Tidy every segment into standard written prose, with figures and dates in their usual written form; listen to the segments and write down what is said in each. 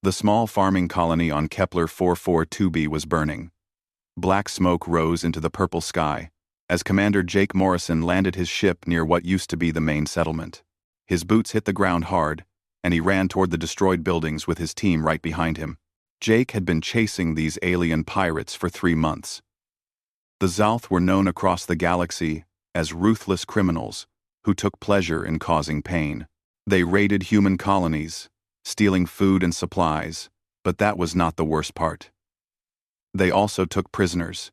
The small farming colony on Kepler 442b was burning. Black smoke rose into the purple sky as Commander Jake Morrison landed his ship near what used to be the main settlement. His boots hit the ground hard, and he ran toward the destroyed buildings with his team right behind him. Jake had been chasing these alien pirates for 3 months. The Zalth were known across the galaxy as ruthless criminals who took pleasure in causing pain. They raided human colonies, stealing food and supplies, but that was not the worst part. They also took prisoners.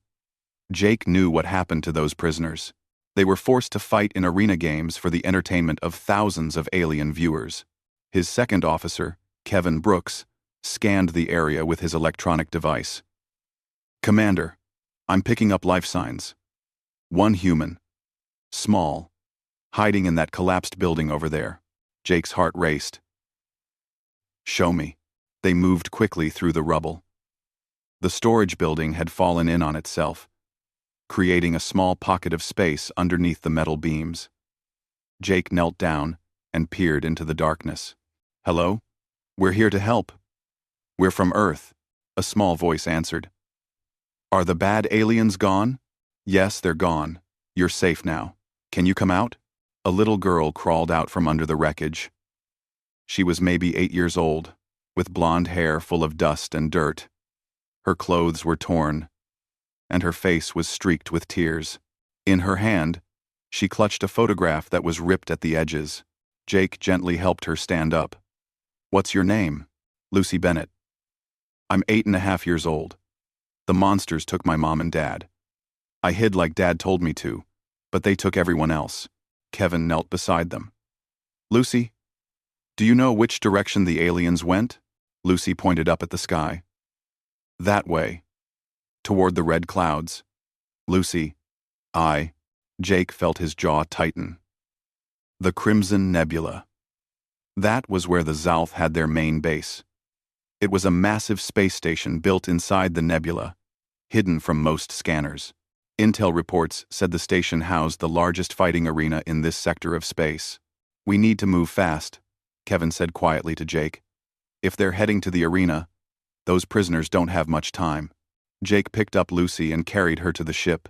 Jake knew what happened to those prisoners. They were forced to fight in arena games for the entertainment of thousands of alien viewers. His second officer, Kevin Brooks, scanned the area with his electronic device. "Commander, I'm picking up life signs. One human. Small. Hiding in that collapsed building over there." Jake's heart raced. "Show me." They moved quickly through the rubble. The storage building had fallen in on itself, creating a small pocket of space underneath the metal beams. Jake knelt down and peered into the darkness. "Hello? We're here to help." "We're from Earth," a small voice answered. "Are the bad aliens gone?" "Yes, they're gone. You're safe now. Can you come out?" A little girl crawled out from under the wreckage. She was maybe 8 years old, with blonde hair full of dust and dirt. Her clothes were torn, and her face was streaked with tears. In her hand, she clutched a photograph that was ripped at the edges. Jake gently helped her stand up. "What's your name?" "Lucy Bennett." "I'm 8.5 years old. The monsters took my mom and dad. I hid like Dad told me to, but they took everyone else." Kevin knelt beside them. "Lucy, do you know which direction the aliens went?" Lucy pointed up at the sky. "That way. Toward the red clouds." "Lucy, Jake felt his jaw tighten. The Crimson Nebula. That was where the Zalth had their main base. It was a massive space station built inside the nebula, hidden from most scanners. Intel reports said the station housed the largest fighting arena in this sector of space. "We need to move fast," Kevin said quietly to Jake. "If they're heading to the arena, those prisoners don't have much time." Jake picked up Lucy and carried her to the ship.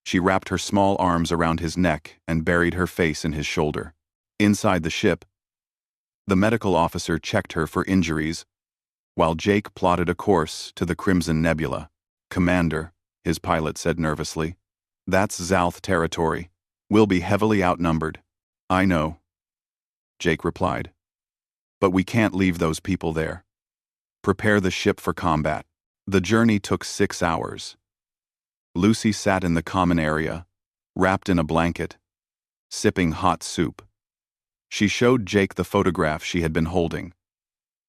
She wrapped her small arms around his neck and buried her face in his shoulder. Inside the ship, the medical officer checked her for injuries, while Jake plotted a course to the Crimson Nebula. "Commander," his pilot said nervously, "that's Zalth territory. We'll be heavily outnumbered." "I know," Jake replied. "But we can't leave those people there. Prepare the ship for combat." The journey took 6 hours. Lucy sat in the common area, wrapped in a blanket, sipping hot soup. She showed Jake the photograph she had been holding.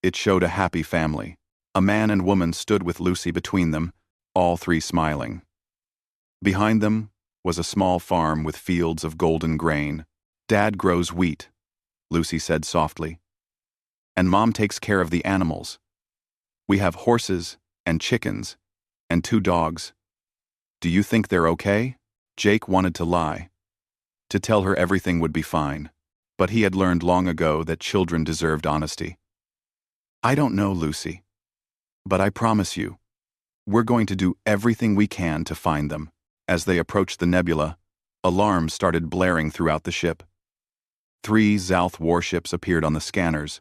It showed a happy family. A man and woman stood with Lucy between them, all three smiling. Behind them was a small farm with fields of golden grain. "Dad grows wheat," Lucy said softly. "And Mom takes care of the animals. We have horses and chickens and 2 dogs. Do you think they're okay?" Jake wanted to lie, to tell her everything would be fine, but he had learned long ago that children deserved honesty. "I don't know, Lucy. But I promise you, we're going to do everything we can to find them." As they approached the nebula, alarms started blaring throughout the ship. 3 Zalth warships appeared on the scanners,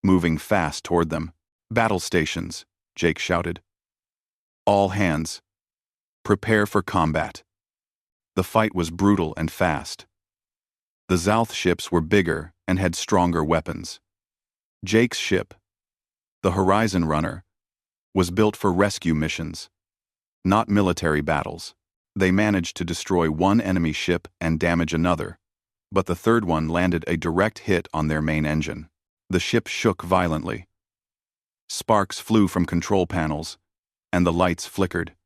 moving fast toward them. "Battle stations," Jake shouted. "All hands. Prepare for combat." The fight was brutal and fast. The Zalth ships were bigger and had stronger weapons. Jake's ship, the Horizon Runner, was built for rescue missions, not military battles. They managed to destroy one enemy ship and damage another, but the third one landed a direct hit on their main engine. The ship shook violently. Sparks flew from control panels, and the lights flickered.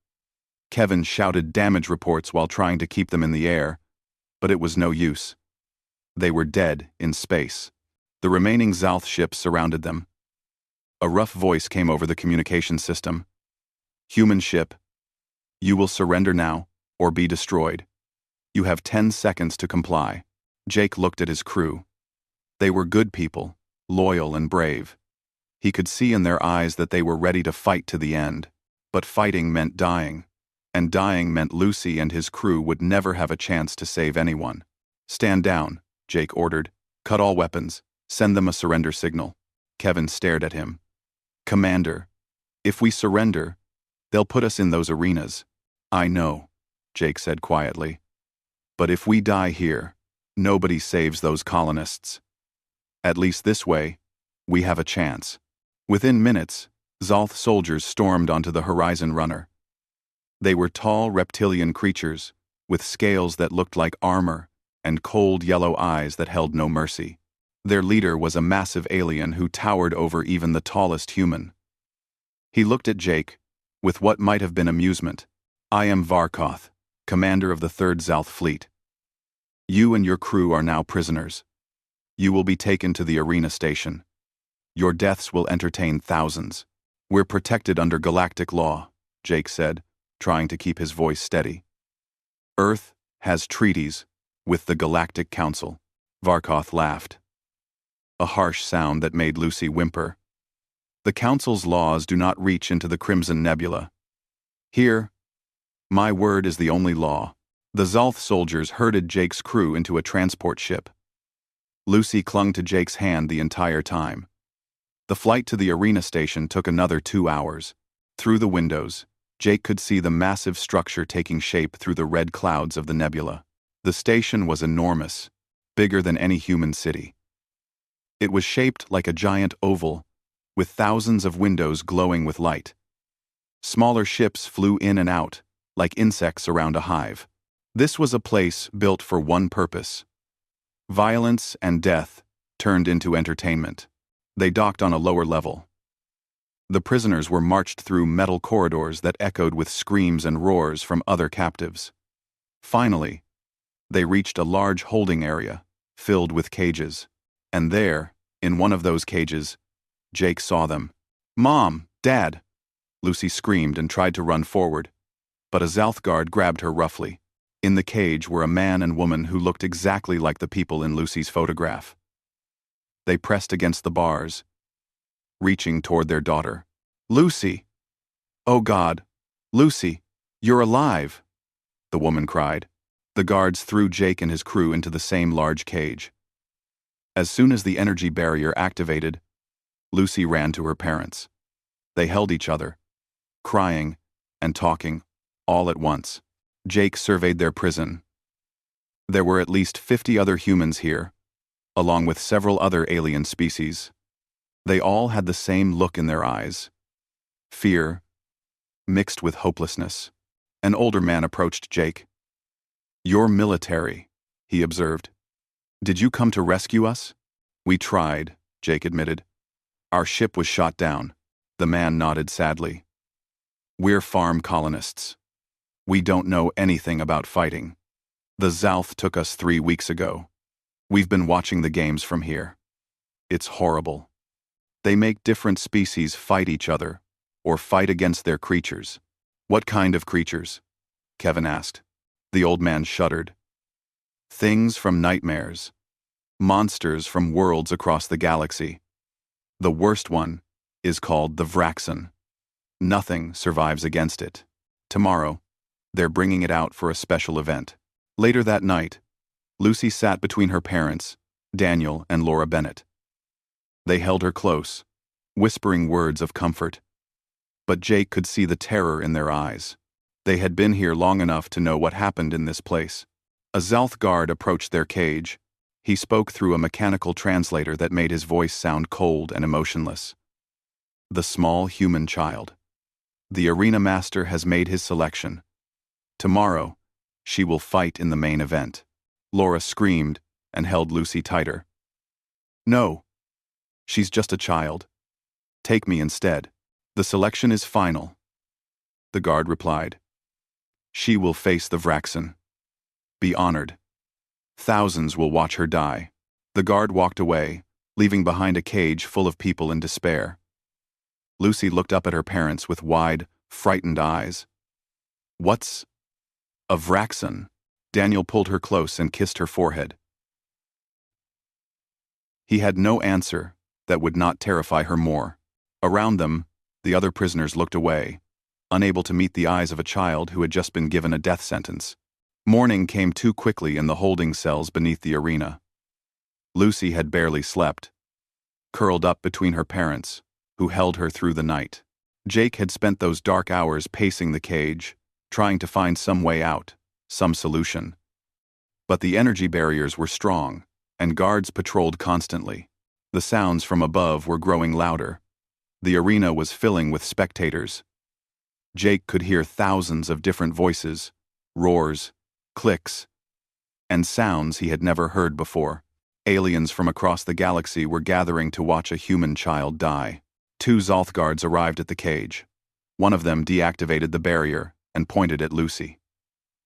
Kevin shouted damage reports while trying to keep them in the air, but it was no use. They were dead in space. The remaining Zalth ships surrounded them. A rough voice came over the communication system. "Human ship, you will surrender now or be destroyed. You have 10 seconds to comply." Jake looked at his crew. They were good people, loyal and brave. He could see in their eyes that they were ready to fight to the end. But fighting meant dying. And dying meant Lucy and his crew would never have a chance to save anyone. "Stand down," Jake ordered. "Cut all weapons. Send them a surrender signal." Kevin stared at him. "Commander, if we surrender, they'll put us in those arenas." "I know," Jake said quietly. "But if we die here, nobody saves those colonists. At least this way, we have a chance." Within minutes, Zalth soldiers stormed onto the Horizon Runner. They were tall reptilian creatures, with scales that looked like armor and cold yellow eyes that held no mercy. Their leader was a massive alien who towered over even the tallest human. He looked at Jake, with what might have been amusement. "I am Varkoth, commander of the 3rd Zalth Fleet. You and your crew are now prisoners. You will be taken to the arena station. Your deaths will entertain thousands. We're protected under galactic law," Jake said, trying to keep his voice steady. "Earth has treaties with the Galactic Council." Varkoth laughed, a harsh sound that made Lucy whimper. "The Council's laws do not reach into the Crimson Nebula. Here, my word is the only law." The Zalth soldiers herded Jake's crew into a transport ship. Lucy clung to Jake's hand the entire time. The flight to the arena station took another 2 hours. Through the windows, Jake could see the massive structure taking shape through the red clouds of the nebula. The station was enormous, bigger than any human city. It was shaped like a giant oval, with thousands of windows glowing with light. Smaller ships flew in and out, like insects around a hive. This was a place built for one purpose: violence and death turned into entertainment. They docked on a lower level. The prisoners were marched through metal corridors that echoed with screams and roars from other captives. Finally, they reached a large holding area, filled with cages. And there, in one of those cages, Jake saw them. "Mom! Dad!" Lucy screamed and tried to run forward, but a Zalth guard grabbed her roughly. In the cage were a man and woman who looked exactly like the people in Lucy's photograph. They pressed against the bars, reaching toward their daughter. "Lucy! Oh God! Lucy! You're alive!" the woman cried. The guards threw Jake and his crew into the same large cage. As soon as the energy barrier activated, Lucy ran to her parents. They held each other, crying and talking, all at once. Jake surveyed their prison. There were at least 50 other humans here, along with several other alien species. They all had the same look in their eyes: fear, mixed with hopelessness. An older man approached Jake. "You're military," he observed. "Did you come to rescue us?" "We tried," Jake admitted. "Our ship was shot down." The man nodded sadly. "We're farm colonists. We don't know anything about fighting. The Zalth took us 3 weeks ago. We've been watching the games from here. It's horrible. They make different species fight each other, or fight against their creatures." "What kind of creatures?" Kevin asked. The old man shuddered. "Things from nightmares. Monsters from worlds across the galaxy. The worst one is called the Vraxen. Nothing survives against it. Tomorrow, they're bringing it out for a special event." Later that night, Lucy sat between her parents, Daniel and Laura Bennett. They held her close, whispering words of comfort. But Jake could see the terror in their eyes. They had been here long enough to know what happened in this place. A Zalth guard approached their cage. He spoke through a mechanical translator that made his voice sound cold and emotionless. "The small human child. The arena master has made his selection. Tomorrow, she will fight in the main event." Laura screamed and held Lucy tighter. "No. She's just a child. Take me instead. The selection is final." The guard replied. "She will face the Vraxen. Be honored. Thousands will watch her die." The guard walked away, leaving behind a cage full of people in despair. Lucy looked up at her parents with wide, frightened eyes. "What's a Vraxen?" Daniel pulled her close and kissed her forehead. He had no answer that would not terrify her more. Around them, the other prisoners looked away, unable to meet the eyes of a child who had just been given a death sentence. Morning came too quickly in the holding cells beneath the arena. Lucy had barely slept, curled up between her parents, who held her through the night. Jake had spent those dark hours pacing the cage, trying to find some way out, some solution. But the energy barriers were strong, and guards patrolled constantly. The sounds from above were growing louder. The arena was filling with spectators. Jake could hear thousands of different voices, roars, clicks, and sounds he had never heard before. Aliens from across the galaxy were gathering to watch a human child die. 2 Zolth guards arrived at the cage. One of them deactivated the barrier and pointed at Lucy.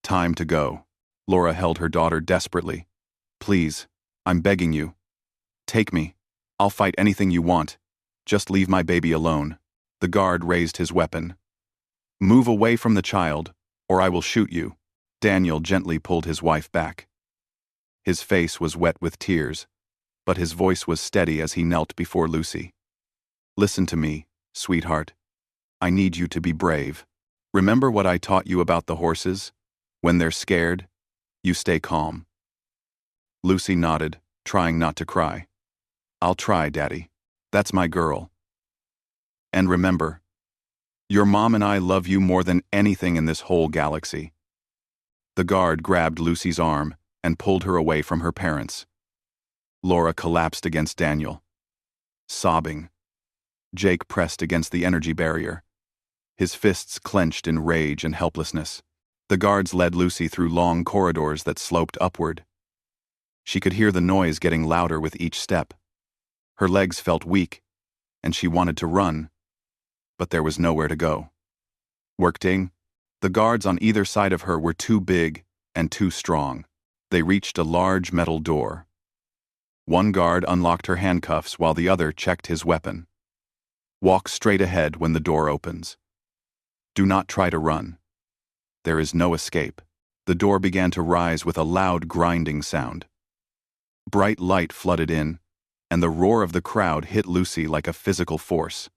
Time to go. Laura held her daughter desperately. Please, I'm begging you. Take me. I'll fight anything you want. Just leave my baby alone. The guard raised his weapon. Move away from the child, or I will shoot you. Daniel gently pulled his wife back. His face was wet with tears, but his voice was steady as he knelt before Lucy. Listen to me, sweetheart. I need you to be brave. Remember what I taught you about the horses? When they're scared, you stay calm. Lucy nodded, trying not to cry. I'll try, Daddy. That's my girl. And remember, your mom and I love you more than anything in this whole galaxy. The guard grabbed Lucy's arm and pulled her away from her parents. Laura collapsed against Daniel, sobbing. Jake pressed against the energy barrier, his fists clenched in rage and helplessness. The guards led Lucy through long corridors that sloped upward. She could hear the noise getting louder with each step. Her legs felt weak, and she wanted to run, but there was nowhere to go. Workding, the guards on either side of her were too big and too strong. They reached a large metal door. One guard unlocked her handcuffs while the other checked his weapon. Walk straight ahead when the door opens. Do not try to run. There is no escape. The door began to rise with a loud grinding sound. Bright light flooded in, and the roar of the crowd hit Lucy like a physical force.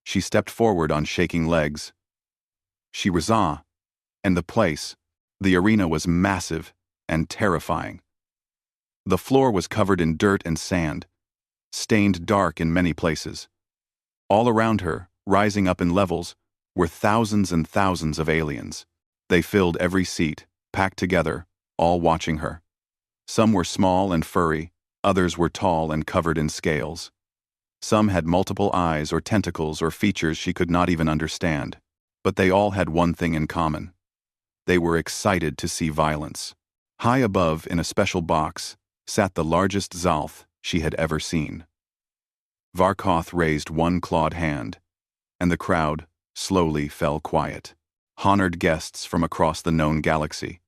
She stepped forward on shaking legs. She was and the arena was massive and terrifying. The floor was covered in dirt and sand, stained dark in many places. All around her, rising up in levels, were thousands and thousands of aliens. They filled every seat, packed together, all watching her. Some were small and furry, others were tall and covered in scales. Some had multiple eyes or tentacles or features she could not even understand. But they all had one thing in common. They were excited to see violence. High above, in a special box, sat the largest Zolth she had ever seen. Varkoth raised one clawed hand, and the crowd slowly fell quiet. Honored guests from across the known galaxy.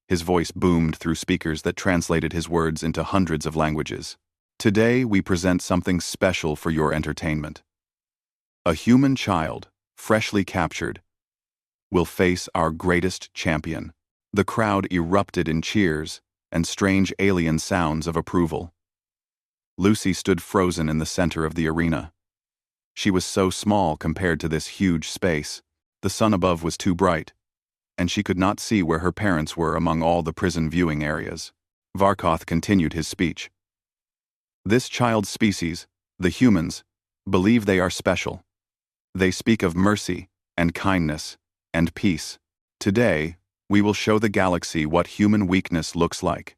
His voice boomed through speakers that translated his words into hundreds of languages. Today we present something special for your entertainment. A human child, freshly captured, will face our greatest champion. The crowd erupted in cheers and strange alien sounds of approval. Lucy stood frozen in the center of the arena. She was so small compared to this huge space. The sun above was too bright, and she could not see where her parents were among all the prison viewing areas. Varkoth continued his speech. This child's species, the humans, believe they are special. They speak of mercy and kindness and peace. Today, we will show the galaxy what human weakness looks like.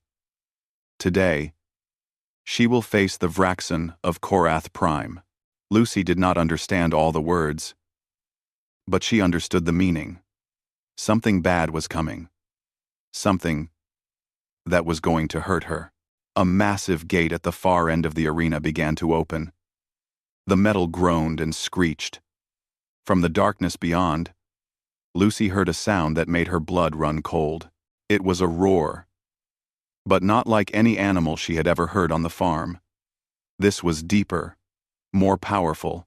Today, she will face the Vraxon of Korath Prime. Lucy did not understand all the words, but she understood the meaning. Something bad was coming. Something that was going to hurt her. A massive gate at the far end of the arena began to open. The metal groaned and screeched. From the darkness beyond, Lucy heard a sound that made her blood run cold. It was a roar, but not like any animal she had ever heard on the farm. This was deeper, more powerful,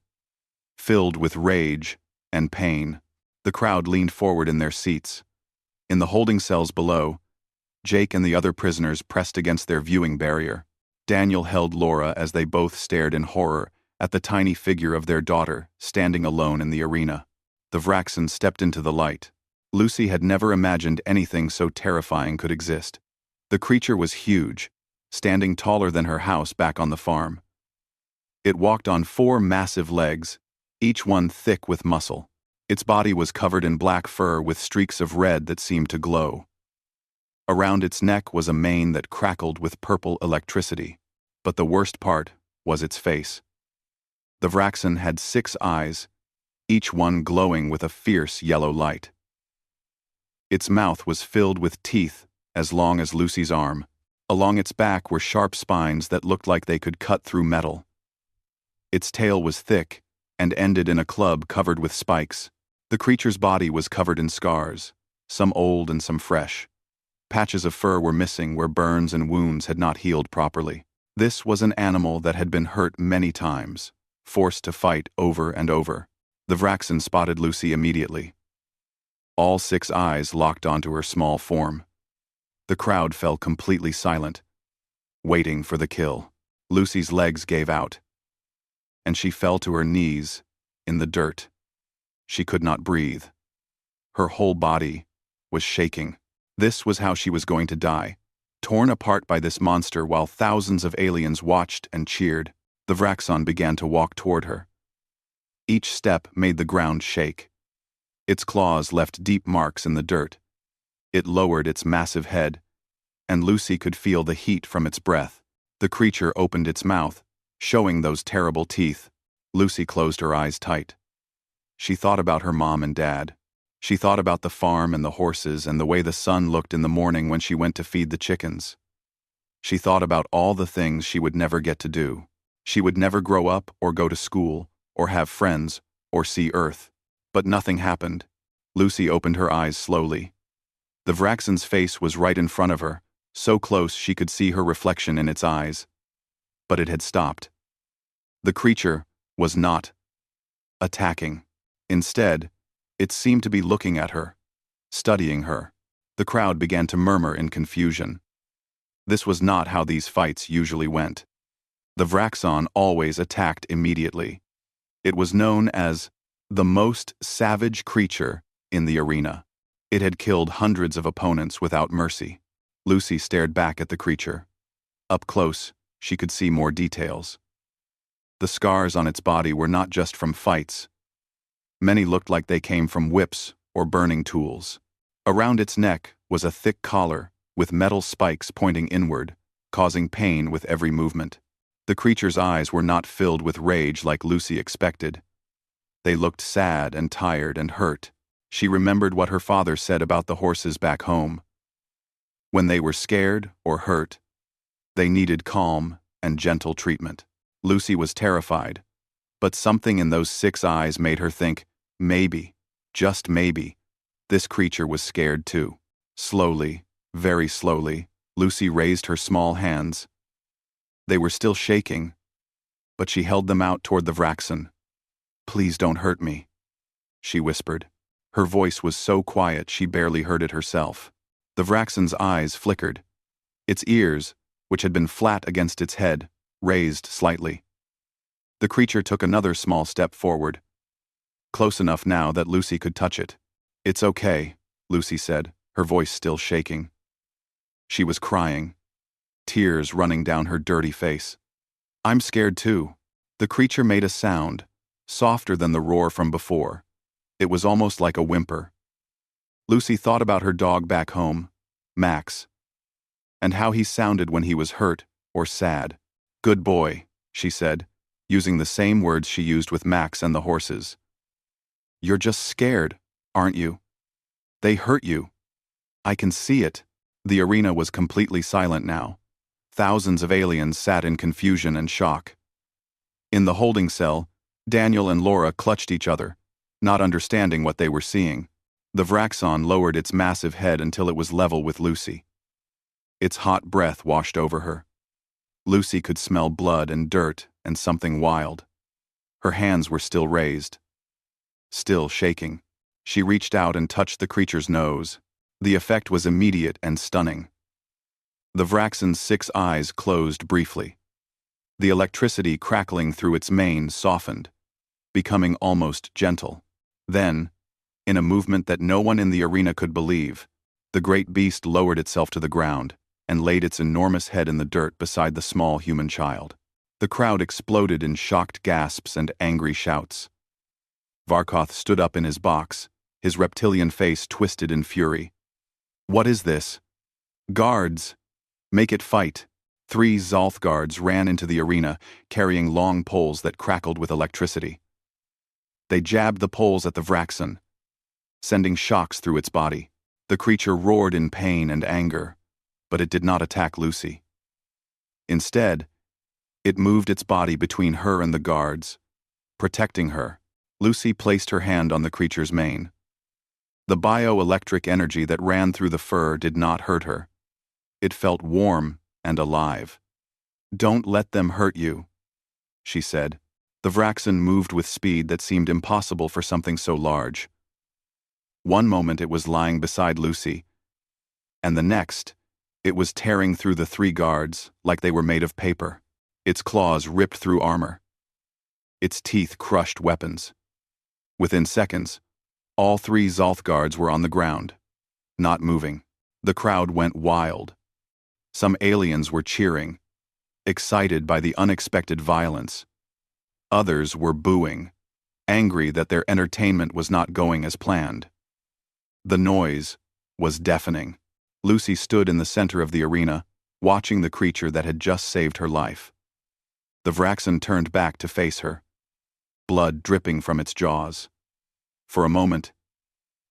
filled with rage and pain. The crowd leaned forward in their seats. In the holding cells below, Jake and the other prisoners pressed against their viewing barrier. Daniel held Laura as they both stared in horror at the tiny figure of their daughter, standing alone in the arena. The Vraxen stepped into the light. Lucy had never imagined anything so terrifying could exist. The creature was huge, standing taller than her house back on the farm. It walked on 4 massive legs, each one thick with muscle. Its body was covered in black fur with streaks of red that seemed to glow. Around its neck was a mane that crackled with purple electricity. But the worst part was its face. The Vraxen had 6 eyes, each one glowing with a fierce yellow light. Its mouth was filled with teeth as long as Lucy's arm. Along its back were sharp spines that looked like they could cut through metal. Its tail was thick and ended in a club covered with spikes. The creature's body was covered in scars, some old and some fresh. Patches of fur were missing where burns and wounds had not healed properly. This was an animal that had been hurt many times, forced to fight over and over. The Vraxen spotted Lucy immediately. All 6 eyes locked onto her small form. The crowd fell completely silent, waiting for the kill. Lucy's legs gave out, and she fell to her knees in the dirt. She could not breathe. Her whole body was shaking. This was how she was going to die, torn apart by this monster while thousands of aliens watched and cheered. The Vraxon began to walk toward her. Each step made the ground shake. Its claws left deep marks in the dirt. It lowered its massive head, and Lucy could feel the heat from its breath. The creature opened its mouth, showing those terrible teeth. Lucy closed her eyes tight. She thought about her mom and dad. She thought about the farm and the horses and the way the sun looked in the morning when she went to feed the chickens. She thought about all the things she would never get to do. She would never grow up or go to school or have friends or see Earth. But nothing happened. Lucy opened her eyes slowly. The Vraxen's face was right in front of her, so close she could see her reflection in its eyes. But it had stopped. The creature was not attacking. Instead, it seemed to be looking at her, studying her. The crowd began to murmur in confusion. This was not how these fights usually went. The Vraxon always attacked immediately. It was known as the most savage creature in the arena. It had killed hundreds of opponents without mercy. Lucy stared back at the creature. Up close, she could see more details. The scars on its body were not just from fights. Many looked like they came from whips or burning tools. Around its neck was a thick collar with metal spikes pointing inward, causing pain with every movement. The creature's eyes were not filled with rage like Lucy expected. They looked sad and tired and hurt. She remembered what her father said about the horses back home. When they were scared or hurt, they needed calm and gentle treatment. Lucy was terrified, but something in those 6 eyes made her think, maybe, just maybe, this creature was scared too. Slowly, very slowly, Lucy raised her small hands. They were still shaking, but she held them out toward the Vraxen. "Please don't hurt me," she whispered. Her voice was so quiet she barely heard it herself. The Vraxen's eyes flickered. Its ears, which had been flat against its head, raised slightly. The creature took another small step forward, close enough now that Lucy could touch it. "It's okay," Lucy said, her voice still shaking. She was crying, tears running down her dirty face. "I'm scared too." The creature made a sound, softer than the roar from before. It was almost like a whimper. Lucy thought about her dog back home, Max, and how he sounded when he was hurt or sad. "Good boy," she said, using the same words she used with Max and the horses. "You're just scared, aren't you? They hurt you. I can see it." The arena was completely silent now. Thousands of aliens sat in confusion and shock. In the holding cell, Daniel and Laura clutched each other, not understanding what they were seeing. The Vraxon lowered its massive head until it was level with Lucy. Its hot breath washed over her. Lucy could smell blood and dirt and something wild. Her hands were still raised, still shaking. She reached out and touched the creature's nose. The effect was immediate and stunning. The Vraxen's 6 eyes closed briefly. The electricity crackling through its mane softened, becoming almost gentle. Then, in a movement that no one in the arena could believe, the great beast lowered itself to the ground and laid its enormous head in the dirt beside the small human child. The crowd exploded in shocked gasps and angry shouts. Varkoth stood up in his box, his reptilian face twisted in fury. "What is this? Guards! Make it fight!" 3 Zalth guards ran into the arena, carrying long poles that crackled with electricity. They jabbed the poles at the Vraxen, sending shocks through its body. The creature roared in pain and anger, but it did not attack Lucy. Instead, it moved its body between her and the guards, protecting her. Lucy placed her hand on the creature's mane. The bioelectric energy that ran through the fur did not hurt her. It felt warm and alive. "Don't let them hurt you," she said. The Vraxen moved with speed that seemed impossible for something so large. One moment it was lying beside Lucy, and the next, it was tearing through the 3 guards like they were made of paper. Its claws ripped through armor. Its teeth crushed weapons. Within seconds, all 3 Zalth guards were on the ground, not moving. The crowd went wild. Some aliens were cheering, excited by the unexpected violence. Others were booing, angry that their entertainment was not going as planned. The noise was deafening. Lucy stood in the center of the arena, watching the creature that had just saved her life. The Vraxen turned back to face her, blood dripping from its jaws. For a moment,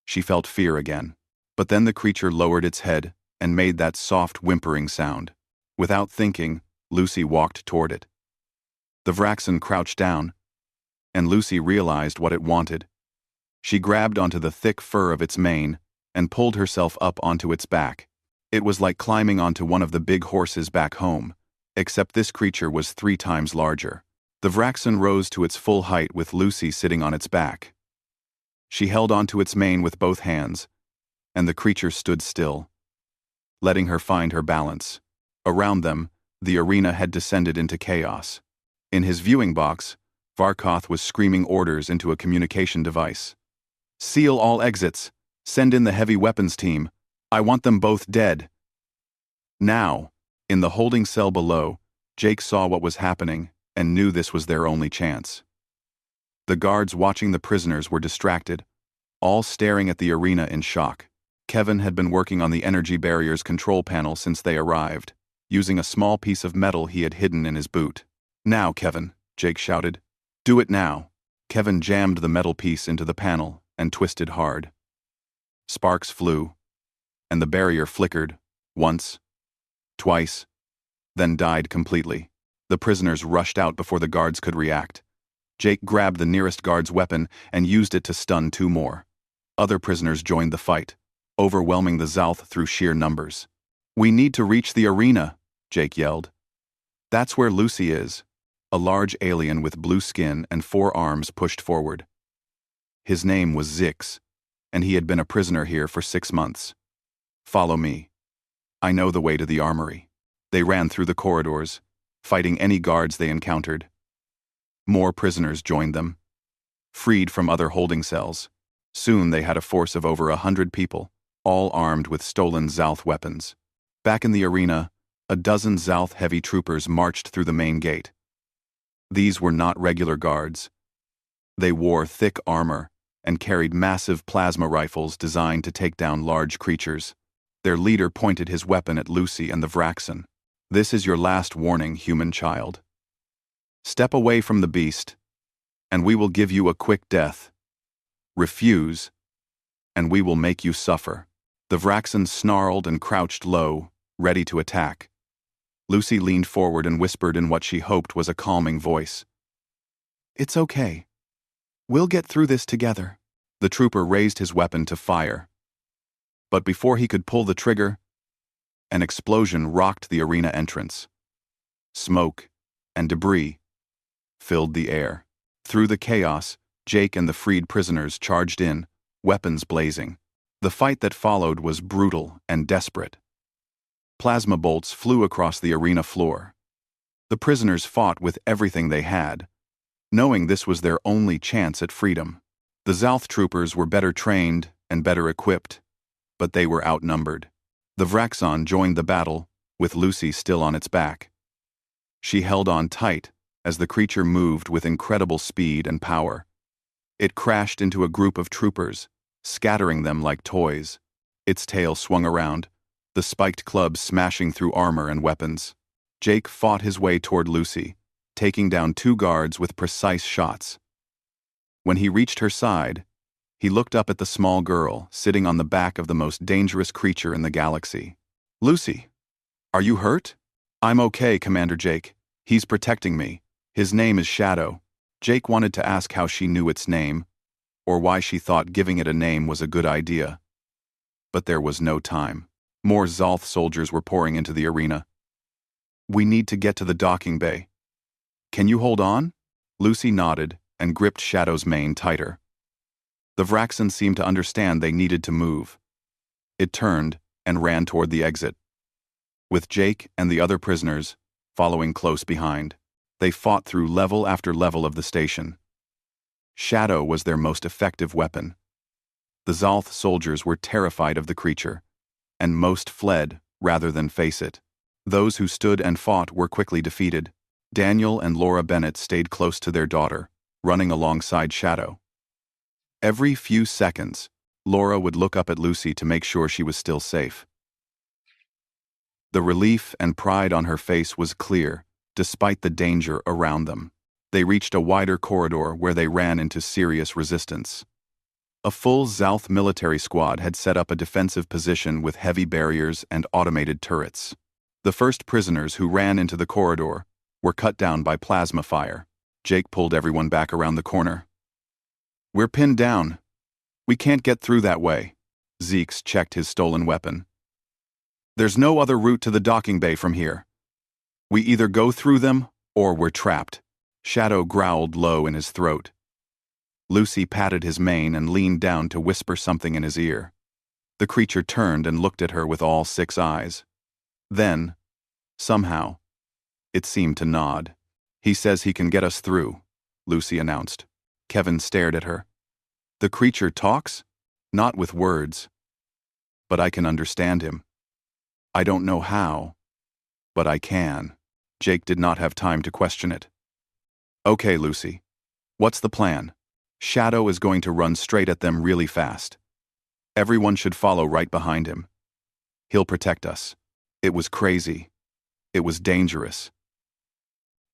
she felt fear again, but then the creature lowered its head and made that soft whimpering sound. Without thinking, Lucy walked toward it. The Vraxen crouched down, and Lucy realized what it wanted. She grabbed onto the thick fur of its mane and pulled herself up onto its back. It was like climbing onto one of the big horses back home, except this creature was 3 times larger. The Vraxen rose to its full height with Lucy sitting on its back. She held onto its mane with both hands, and the creature stood still, letting her find her balance. Around them, the arena had descended into chaos. In his viewing box, Varkoth was screaming orders into a communication device. "Seal all exits. Send in the heavy weapons team. I want them both dead." Now, in the holding cell below, Jake saw what was happening and knew this was their only chance. The guards watching the prisoners were distracted, all staring at the arena in shock. Kevin had been working on the energy barrier's control panel since they arrived, using a small piece of metal he had hidden in his boot. "Now, Kevin," Jake shouted. "Do it now." Kevin jammed the metal piece into the panel and twisted hard. Sparks flew, and the barrier flickered, once, twice, then died completely. The prisoners rushed out before the guards could react. Jake grabbed the nearest guard's weapon and used it to stun 2 more. Other prisoners joined the fight, overwhelming the Zalth through sheer numbers. "We need to reach the arena," Jake yelled. "That's where Lucy is." A large alien with blue skin and 4 arms pushed forward. His name was Zix, and he had been a prisoner here for 6 months. "Follow me. I know the way to the armory." They ran through the corridors, fighting any guards they encountered. More prisoners joined them, freed from other holding cells. Soon they had a force of over 100 people, all armed with stolen Zalth weapons. Back in the arena, a dozen Zalth heavy troopers marched through the main gate. These were not regular guards. They wore thick armor and carried massive plasma rifles designed to take down large creatures. Their leader pointed his weapon at Lucy and the Vraxen. "This is your last warning, human child. Step away from the beast, and we will give you a quick death. Refuse, and we will make you suffer." The Vraxen snarled and crouched low, ready to attack. Lucy leaned forward and whispered in what she hoped was a calming voice. "It's okay. We'll get through this together." The trooper raised his weapon to fire. But before he could pull the trigger, an explosion rocked the arena entrance. Smoke and debris filled the air. Through the chaos, Jake and the freed prisoners charged in, weapons blazing. The fight that followed was brutal and desperate. Plasma bolts flew across the arena floor. The prisoners fought with everything they had, knowing this was their only chance at freedom. The Zalth troopers were better trained and better equipped, but they were outnumbered. The Vraxon joined the battle, with Lucy still on its back. She held on tight as the creature moved with incredible speed and power. It crashed into a group of troopers, scattering them like toys. Its tail swung around, the spiked clubs smashing through armor and weapons. Jake fought his way toward Lucy, taking down 2 guards with precise shots. When he reached her side, he looked up at the small girl sitting on the back of the most dangerous creature in the galaxy. "Lucy, are you hurt?" "I'm okay, Commander Jake. He's protecting me. His name is Shadow." Jake wanted to ask how she knew its name, or why she thought giving it a name was a good idea. But there was no time. More Zalth soldiers were pouring into the arena. "We need to get to the docking bay. Can you hold on?" Lucy nodded and gripped Shadow's mane tighter. The Vraxon seemed to understand they needed to move. It turned and ran toward the exit, with Jake and the other prisoners following close behind. They fought through level after level of the station. Shadow was their most effective weapon. The Zalth soldiers were terrified of the creature, and most fled rather than face it. Those who stood and fought were quickly defeated. Daniel and Laura Bennett stayed close to their daughter, running alongside Shadow. Every few seconds, Laura would look up at Lucy to make sure she was still safe. The relief and pride on her face was clear, despite the danger around them. They reached a wider corridor where they ran into serious resistance. A full Zalth military squad had set up a defensive position with heavy barriers and automated turrets. The first prisoners who ran into the corridor were cut down by plasma fire. Jake pulled everyone back around the corner. "We're pinned down. We can't get through that way." Zeeks checked his stolen weapon. "There's no other route to the docking bay from here. We either go through them or we're trapped." Shadow growled low in his throat. Lucy patted his mane and leaned down to whisper something in his ear. The creature turned and looked at her with all 6 eyes. Then, somehow, it seemed to nod. "He says he can get us through," Lucy announced. Kevin stared at her. "The creature talks? Not with words. But I can understand him. I don't know how, but I can." Jake did not have time to question it. "Okay, Lucy. What's the plan?" "Shadow is going to run straight at them really fast. Everyone should follow right behind him. He'll protect us." It was crazy. It was dangerous.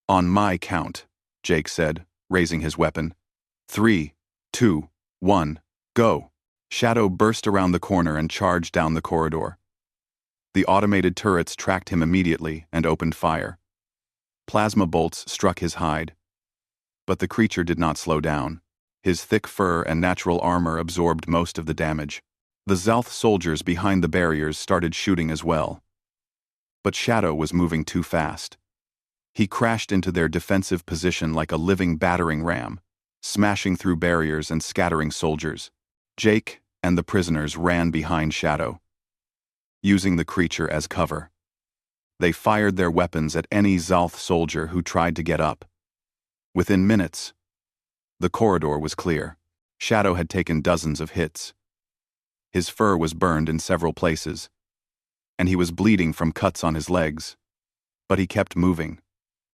"On my count," Jake said, raising his weapon. 3, 2, 1, go." Shadow burst around the corner and charged down the corridor. The automated turrets tracked him immediately and opened fire. Plasma bolts struck his hide. But the creature did not slow down. His thick fur and natural armor absorbed most of the damage. The Zalth soldiers behind the barriers started shooting as well. But Shadow was moving too fast. He crashed into their defensive position like a living battering ram, smashing through barriers and scattering soldiers. Jake and the prisoners ran behind Shadow, using the creature as cover. They fired their weapons at any Zalth soldier who tried to get up. Within minutes, the corridor was clear. Shadow had taken dozens of hits. His fur was burned in several places, and he was bleeding from cuts on his legs. But he kept moving,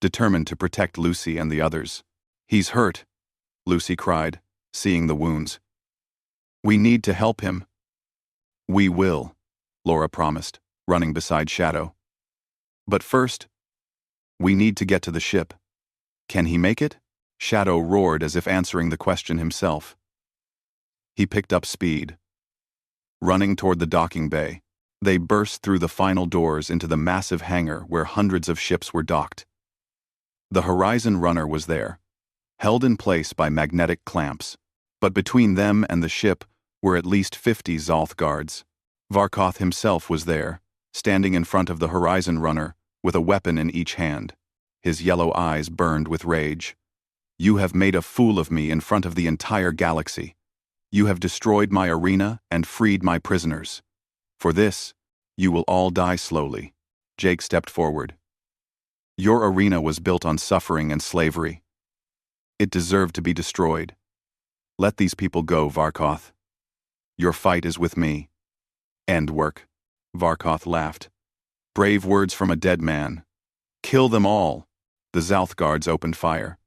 determined to protect Lucy and the others. "He's hurt," Lucy cried, seeing the wounds. "We need to help him." "We will," Laura promised, running beside Shadow. "But first, we need to get to the ship. Can he make it?" Shadow roared as if answering the question himself. He picked up speed. Running toward the docking bay, they burst through the final doors into the massive hangar where hundreds of ships were docked. The Horizon Runner was there, held in place by magnetic clamps, but between them and the ship were at least 50 Zalth guards. Varkoth himself was there, standing in front of the Horizon Runner with a weapon in each hand. His yellow eyes burned with rage. "You have made a fool of me in front of the entire galaxy. You have destroyed my arena and freed my prisoners. For this, you will all die slowly." Jake stepped forward. Your arena was built on suffering and slavery. It deserved to be destroyed. Let these people go, Varkoth. Your fight is with me. End work. Varkoth laughed. Brave words from a dead man. Kill them all. The Zalth guards opened fire.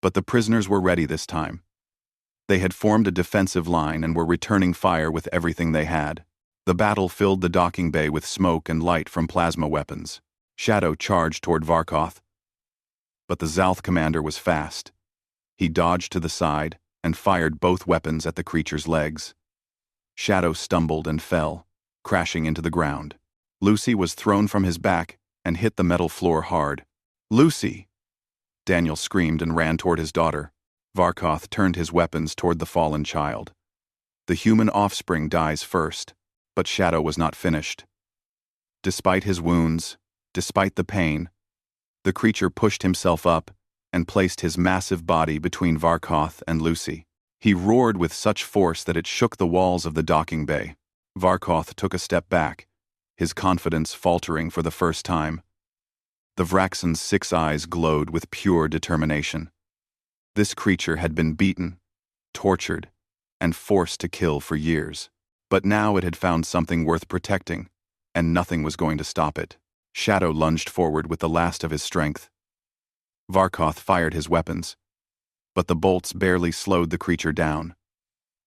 But the prisoners were ready this time. They had formed a defensive line and were returning fire with everything they had. The battle filled the docking bay with smoke and light from plasma weapons. Shadow charged toward Varkoth. But the Zalth commander was fast. He dodged to the side and fired both weapons at the creature's legs. Shadow stumbled and fell, crashing into the ground. Lucy was thrown from his back and hit the metal floor hard. Lucy! Daniel screamed and ran toward his daughter. Varkoth turned his weapons toward the fallen child. The human offspring dies first, but Shadow was not finished. Despite his wounds, despite the pain, the creature pushed himself up and placed his massive body between Varkoth and Lucy. He roared with such force that it shook the walls of the docking bay. Varkoth took a step back, his confidence faltering for the first time. The Vraxen's 6 eyes glowed with pure determination. This creature had been beaten, tortured, and forced to kill for years. But now it had found something worth protecting, and nothing was going to stop it. Shadow lunged forward with the last of his strength. Varkoth fired his weapons, but the bolts barely slowed the creature down.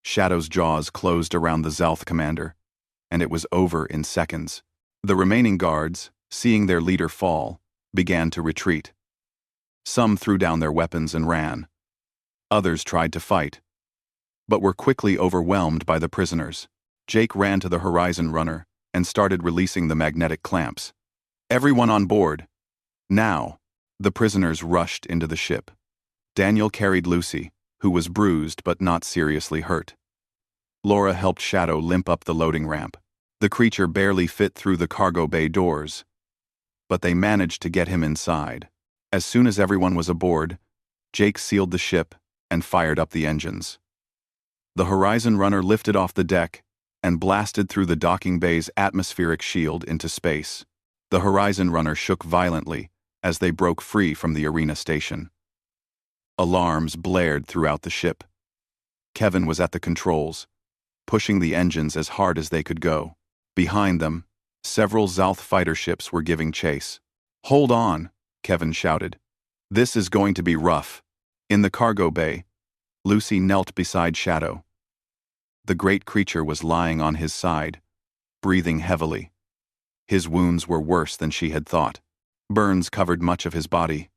Shadow's jaws closed around the Zalth commander, and it was over in seconds. The remaining guards, seeing their leader fall, began to retreat. Some threw down their weapons and ran. Others tried to fight, but were quickly overwhelmed by the prisoners. Jake ran to the Horizon Runner and started releasing the magnetic clamps. Everyone on board! Now! The prisoners rushed into the ship. Daniel carried Lucy, who was bruised but not seriously hurt. Laura helped Shadow limp up the loading ramp. The creature barely fit through the cargo bay doors, but they managed to get him inside. As soon as everyone was aboard, Jake sealed the ship and fired up the engines. The Horizon Runner lifted off the deck and blasted through the docking bay's atmospheric shield into space. The Horizon Runner shook violently as they broke free from the arena station. Alarms blared throughout the ship. Kevin was at the controls, pushing the engines as hard as they could go. Behind them, several Zalth fighter ships were giving chase. "Hold on," Kevin shouted. "This is going to be rough." In the cargo bay, Lucy knelt beside Shadow. The great creature was lying on his side, breathing heavily. His wounds were worse than she had thought. Burns covered much of his body,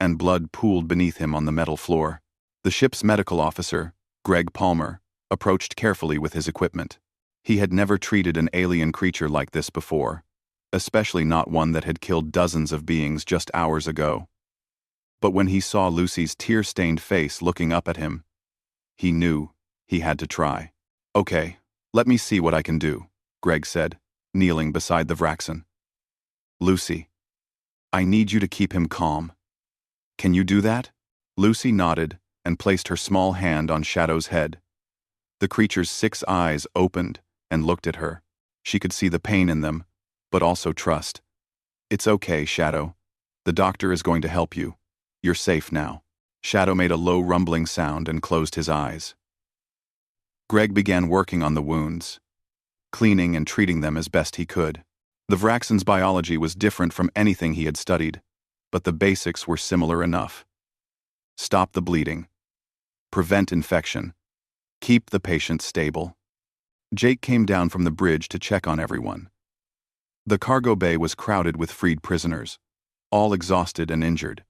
and blood pooled beneath him on the metal floor. The ship's medical officer, Greg Palmer, approached carefully with his equipment. He had never treated an alien creature like this before, especially not one that had killed dozens of beings just hours ago. But when he saw Lucy's tear-stained face looking up at him, he knew he had to try. "Okay, let me see what I can do," Greg said, kneeling beside the Vraxen. "Lucy, I need you to keep him calm. Can you do that?" Lucy nodded and placed her small hand on Shadow's head. The creature's 6 eyes opened and looked at her. She could see the pain in them, but also trust. "It's okay, Shadow. The doctor is going to help you. You're safe now." Shadow made a low rumbling sound and closed his eyes. Greg began working on the wounds, cleaning and treating them as best he could. The Vraxen's biology was different from anything he had studied, but the basics were similar enough. Stop the bleeding. Prevent infection. Keep the patient stable. Jake came down from the bridge to check on everyone. The cargo bay was crowded with freed prisoners, all exhausted and injured.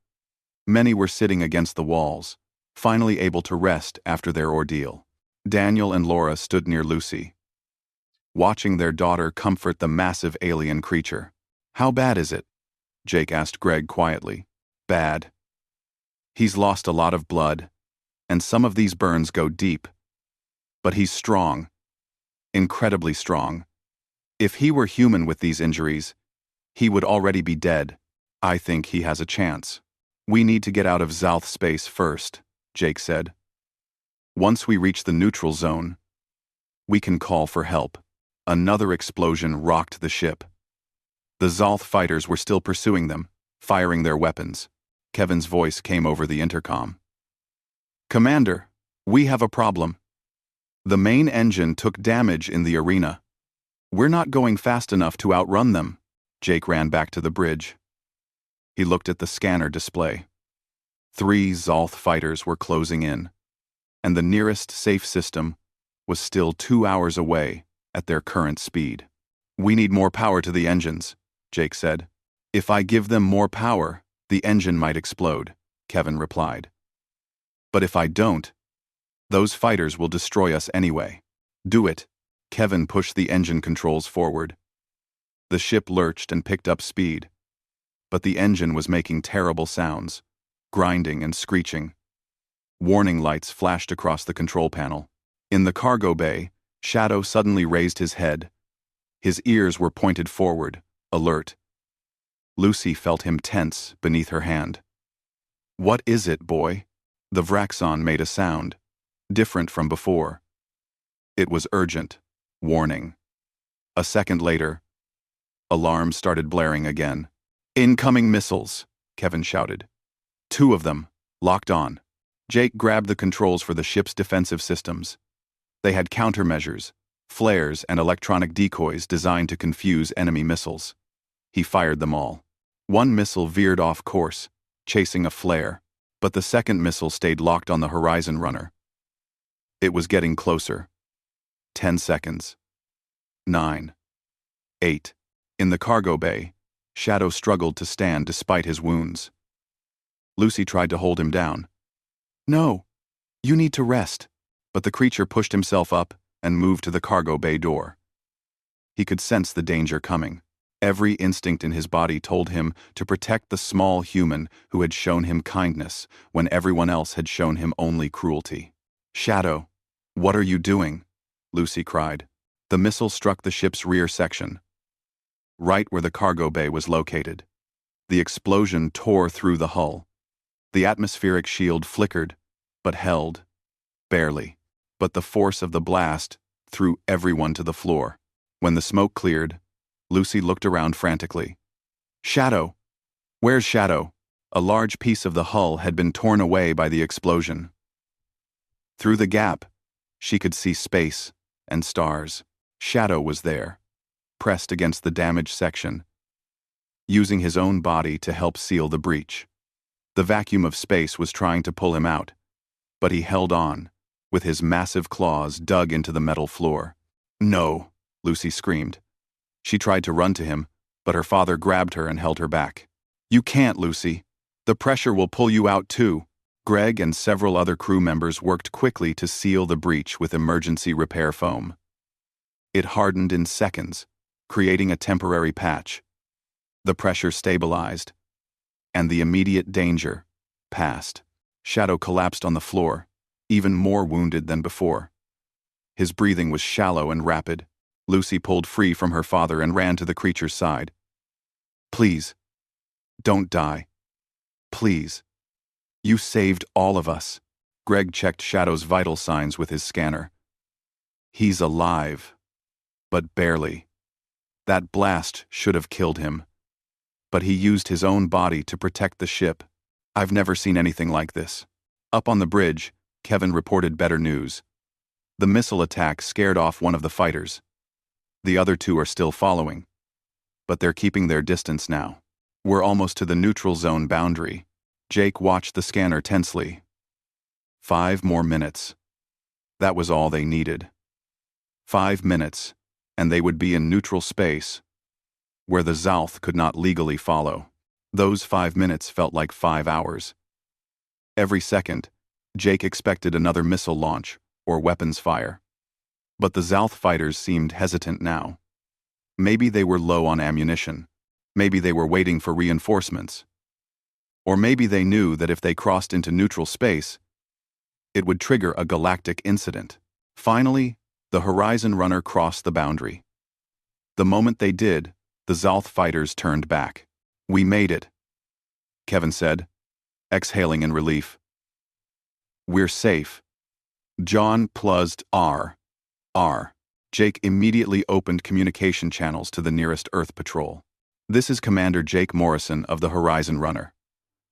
Many were sitting against the walls, finally able to rest after their ordeal. Daniel and Laura stood near Lucy, watching their daughter comfort the massive alien creature. "How bad is it?" Jake asked Greg quietly. "Bad. He's lost a lot of blood, and some of these burns go deep. But he's strong. Incredibly strong. If he were human with these injuries, he would already be dead. I think he has a chance. We need to get out of Zalth space first," Jake said. "Once we reach the neutral zone, we can call for help." Another explosion rocked the ship. The Zalth fighters were still pursuing them, firing their weapons. Kevin's voice came over the intercom. "Commander, we have a problem. The main engine took damage in the arena. We're not going fast enough to outrun them." Jake ran back to the bridge. He looked at the scanner display. 3 Zalth fighters were closing in, and the nearest safe system was still 2 hours away at their current speed. "We need more power to the engines," Jake said. "If I give them more power, the engine might explode," Kevin replied. "But if I don't, those fighters will destroy us anyway." "Do it." Kevin pushed the engine controls forward. The ship lurched and picked up speed, but the engine was making terrible sounds, grinding and screeching. Warning lights flashed across the control panel. In the cargo bay, Shadow suddenly raised his head. His ears were pointed forward, alert. Lucy felt him tense beneath her hand. "What is it, boy?" The Vraxon made a sound, different from before. It was urgent, warning. A second later, alarms started blaring again. "Incoming missiles," Kevin shouted. 2 of them, locked on. Jake grabbed the controls for the ship's defensive systems. They had countermeasures, flares, and electronic decoys designed to confuse enemy missiles. He fired them all. 1 missile veered off course, chasing a flare, but the second missile stayed locked on the Horizon Runner. It was getting closer. 10 seconds. 9. 8. In the cargo bay, Shadow struggled to stand despite his wounds. Lucy tried to hold him down. "No, you need to rest." But the creature pushed himself up and moved to the cargo bay door. He could sense the danger coming. Every instinct in his body told him to protect the small human who had shown him kindness when everyone else had shown him only cruelty. "Shadow, what are you doing?" Lucy cried. The missile struck the ship's rear section, right where the cargo bay was located. The explosion tore through the hull. The atmospheric shield flickered, but held, barely. But the force of the blast threw everyone to the floor. When the smoke cleared, Lucy looked around frantically. "Shadow! Where's Shadow?" A large piece of the hull had been torn away by the explosion. Through the gap, she could see space and stars. Shadow was there, pressed against the damaged section, using his own body to help seal the breach. The vacuum of space was trying to pull him out, but he held on, with his massive claws dug into the metal floor. "No," Lucy screamed. She tried to run to him, but her father grabbed her and held her back. "You can't, Lucy. The pressure will pull you out too." Greg and several other crew members worked quickly to seal the breach with emergency repair foam. It hardened in seconds, creating a temporary patch. The pressure stabilized, and the immediate danger passed. Shadow collapsed on the floor, even more wounded than before. His breathing was shallow and rapid. Lucy pulled free from her father and ran to the creature's side. "Please, don't die. Please. You saved all of us." Greg checked Shadow's vital signs with his scanner. "He's alive, but barely. That blast should have killed him. But he used his own body to protect the ship. I've never seen anything like this." Up on the bridge, Kevin reported better news. The missile attack scared off one of the fighters. The other 2 are still following, but they're keeping their distance now. "We're almost to the neutral zone boundary." Jake watched the scanner tensely. 5 more minutes. That was all they needed. 5 minutes, and they would be in neutral space, where the Zalth could not legally follow. Those 5 minutes felt like 5 hours. Every second, Jake expected another missile launch or weapons fire. But the Zalth fighters seemed hesitant now. Maybe they were low on ammunition. Maybe they were waiting for reinforcements. Or maybe they knew that if they crossed into neutral space, it would trigger a galactic incident. Finally, the Horizon Runner crossed the boundary. The moment they did, the Zalth fighters turned back. "We made it," Kevin said, exhaling in relief. "We're safe." John pluzzed R. Jake immediately opened communication channels to the nearest Earth patrol. This is Commander Jake Morrison of the Horizon Runner.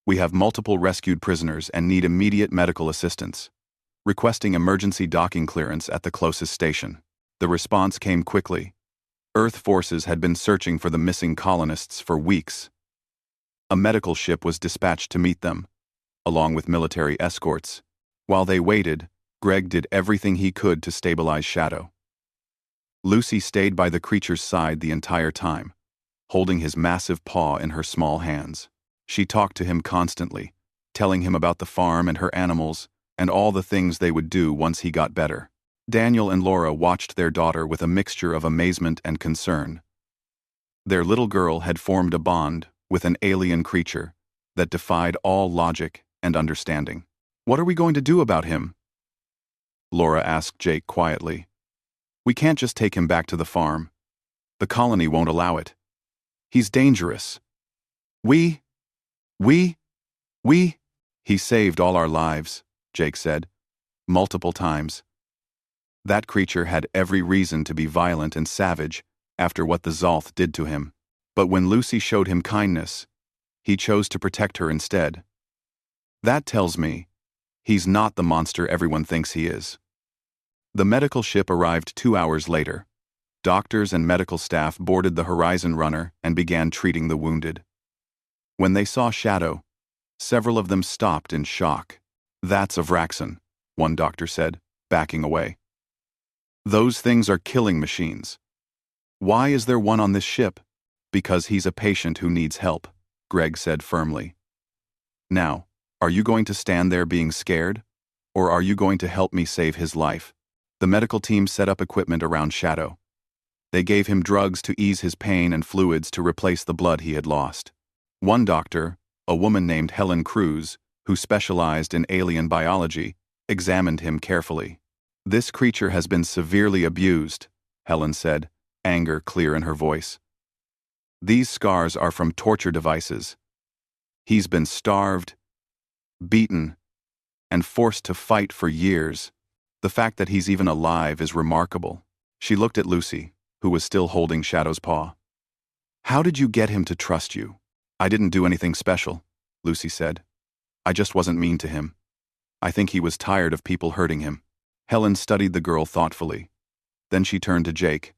We have multiple rescued prisoners and need immediate medical assistance. Requesting emergency docking clearance at the closest station. The response came quickly. Earth forces had been searching for the missing colonists for weeks. A medical ship was dispatched to meet them, along with military escorts. While they waited, Greg did everything he could to stabilize Shadow. Lucy stayed by the creature's side the entire time, holding his massive paw in her small hands. She talked to him constantly, telling him about the farm and her animals, and all the things they would do once he got better. Daniel and Laura watched their daughter with a mixture of amazement and concern. Their little girl had formed a bond with an alien creature that defied all logic and understanding. "What are we going to do about him?" Laura asked Jake quietly. "We can't just take him back to the farm. The colony won't allow it. He's dangerous. We, He saved all our lives," Jake said, multiple times. That creature had every reason to be violent and savage after what the Zolth did to him. But when Lucy showed him kindness, he chose to protect her instead. That tells me he's not the monster everyone thinks he is. The medical ship arrived 2 hours later. Doctors and medical staff boarded the Horizon Runner and began treating the wounded. When they saw Shadow, several of them stopped in shock. "That's a Vraxen," one doctor said, backing away. "Those things are killing machines. Why is there one on this ship?" "Because he's a patient who needs help," Greg said firmly. "Now, are you going to stand there being scared? Or are you going to help me save his life?" The medical team set up equipment around Shadow. They gave him drugs to ease his pain and fluids to replace the blood he had lost. One doctor, a woman named Helen Cruz, who specialized in alien biology, examined him carefully. "This creature has been severely abused," Helen said, anger clear in her voice. "These scars are from torture devices. He's been starved, beaten, and forced to fight for years. The fact that he's even alive is remarkable." She looked at Lucy, who was still holding Shadow's paw. "How did you get him to trust you?" "I didn't do anything special," Lucy said. "I just wasn't mean to him. I think he was tired of people hurting him." Helen studied the girl thoughtfully. Then she turned to Jake.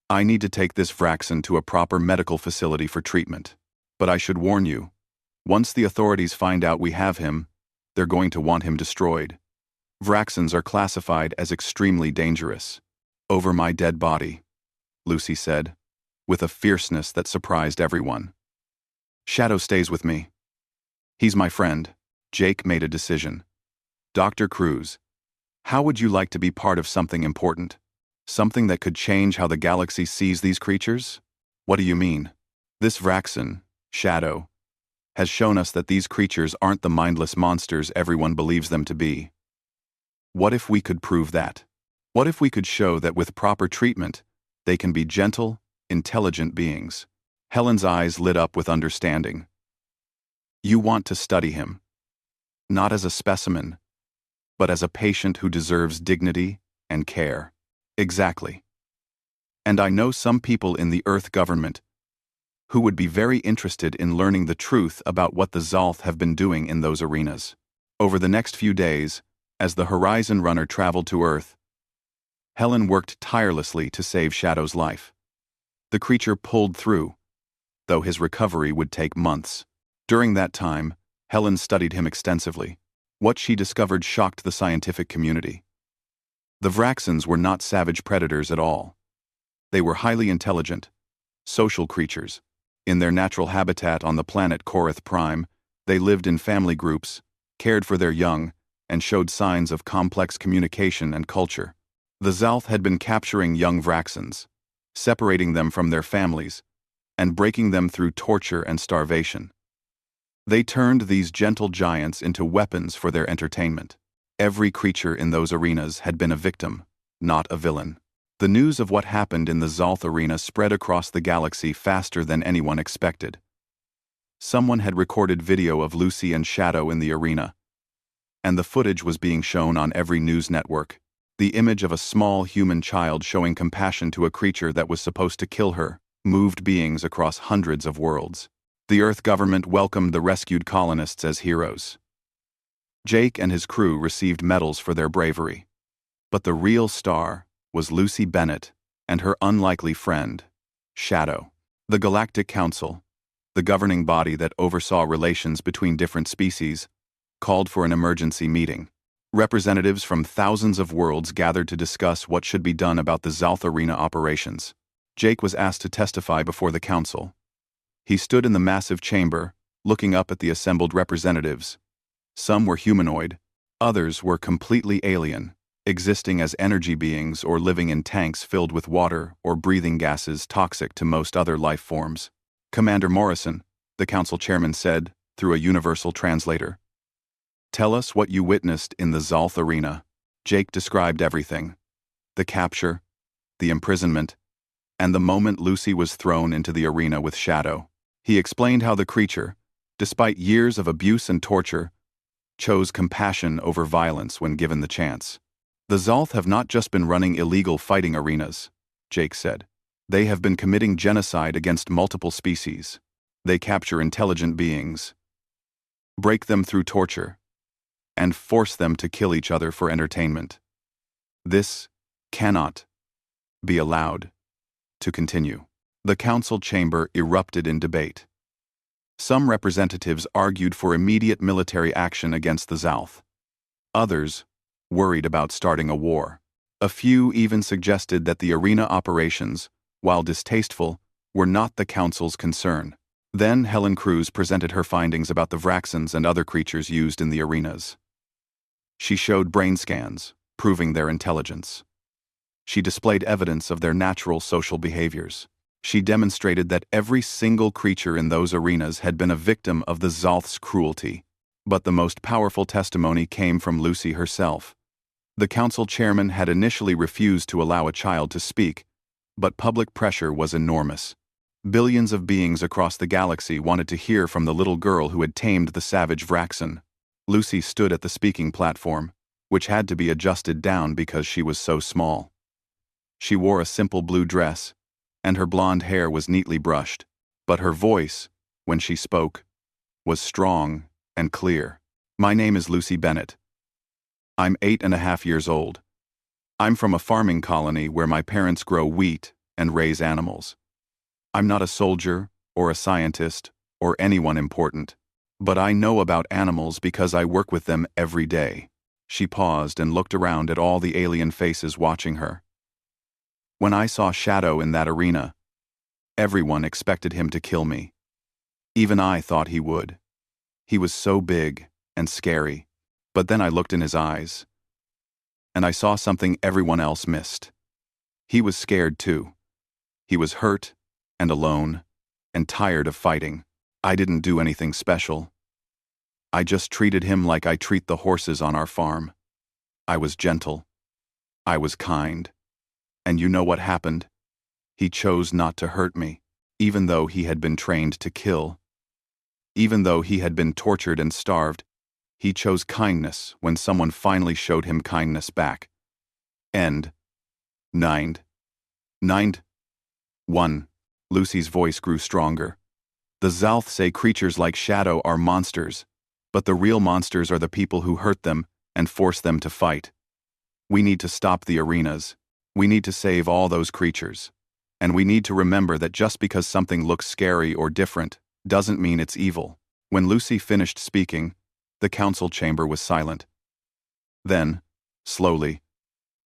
"I need to take this Vraxen to a proper medical facility for treatment. But I should warn you, once the authorities find out we have him, they're going to want him destroyed. Vraxens are classified as extremely dangerous." "Over my dead body," Lucy said, with a fierceness that surprised everyone. "Shadow stays with me. He's my friend." Jake made a decision. "Dr. Cruz, how would you like to be part of something important? Something that could change how the galaxy sees these creatures?" "What do you mean?" "This Vraxen, Shadow, has shown us that these creatures aren't the mindless monsters everyone believes them to be. What if we could prove that? What if we could show that with proper treatment, they can be gentle, intelligent beings?" Helen's eyes lit up with understanding. "You want to study him, not as a specimen, but as a patient who deserves dignity and care." "Exactly. And I know some people in the Earth government who would be very interested in learning the truth about what the Zolth have been doing in those arenas." Over the next few days, as the Horizon Runner traveled to Earth, Helen worked tirelessly to save Shadow's life. The creature pulled through, though his recovery would take months. During that time, Helen studied him extensively. What she discovered shocked the scientific community. The Vraxens were not savage predators at all. They were highly intelligent, social creatures. In their natural habitat on the planet Korath Prime, they lived in family groups, cared for their young, and showed signs of complex communication and culture. The Zolth had been capturing young Vraxens, separating them from their families, and breaking them through torture and starvation. They turned these gentle giants into weapons for their entertainment. Every creature in those arenas had been a victim, not a villain. The news of what happened in the Zolth arena spread across the galaxy faster than anyone expected. Someone had recorded video of Lucy and Shadow in the arena, and the footage was being shown on every news network. The image of a small human child showing compassion to a creature that was supposed to kill her moved beings across hundreds of worlds. The Earth government welcomed the rescued colonists as heroes. Jake and his crew received medals for their bravery. But the real star was Lucy Bennett and her unlikely friend, Shadow. The Galactic Council, the governing body that oversaw relations between different species, called for an emergency meeting. Representatives from thousands of worlds gathered to discuss what should be done about the Zalth Arena operations. Jake was asked to testify before the council. He stood in the massive chamber, looking up at the assembled representatives. Some were humanoid, others were completely alien, existing as energy beings or living in tanks filled with water or breathing gases toxic to most other life forms. Commander Morrison, the council chairman said, through a universal translator. "Tell us what you witnessed in the Zalth Arena." Jake described everything. The capture, the imprisonment, and the moment Lucy was thrown into the arena with Shadow. He explained how the creature, despite years of abuse and torture, chose compassion over violence when given the chance. "The Zalth have not just been running illegal fighting arenas," Jake said. "They have been committing genocide against multiple species. They capture intelligent beings, break them through torture, and force them to kill each other for entertainment. This cannot be allowed to continue." The council chamber erupted in debate. Some representatives argued for immediate military action against the Zalth. Others worried about starting a war. A few even suggested that the arena operations, while distasteful, were not the council's concern. Then Helen Cruz presented her findings about the Vraxons and other creatures used in the arenas. She showed brain scans, proving their intelligence. She displayed evidence of their natural social behaviors. She demonstrated that every single creature in those arenas had been a victim of the Zalth's cruelty. But the most powerful testimony came from Lucy herself. The council chairman had initially refused to allow a child to speak, but public pressure was enormous. Billions of beings across the galaxy wanted to hear from the little girl who had tamed the savage Vraxon. Lucy stood at the speaking platform, which had to be adjusted down because she was so small. She wore a simple blue dress, and her blonde hair was neatly brushed, but her voice, when she spoke, was strong and clear. "My name is Lucy Bennett. I'm 8.5 years old. I'm from a farming colony where my parents grow wheat and raise animals. I'm not a soldier or a scientist or anyone important, but I know about animals because I work with them every day." She paused and looked around at all the alien faces watching her. "When I saw Shadow in that arena, everyone expected him to kill me. Even I thought he would. He was so big and scary. But then I looked in his eyes, and I saw something everyone else missed. He was scared too. He was hurt and alone and tired of fighting. I didn't do anything special. I just treated him like I treat the horses on our farm. I was gentle. I was kind. And you know what happened? He chose not to hurt me, even though he had been trained to kill. Even though he had been tortured and starved, he chose kindness when someone finally showed him kindness back." End. 1. Lucy's voice grew stronger. "The Zalth say creatures like Shadow are monsters, but the real monsters are the people who hurt them and force them to fight. We need to stop the arenas. We need to save all those creatures. And we need to remember that just because something looks scary or different doesn't mean it's evil." When Lucy finished speaking, the council chamber was silent. Then, slowly,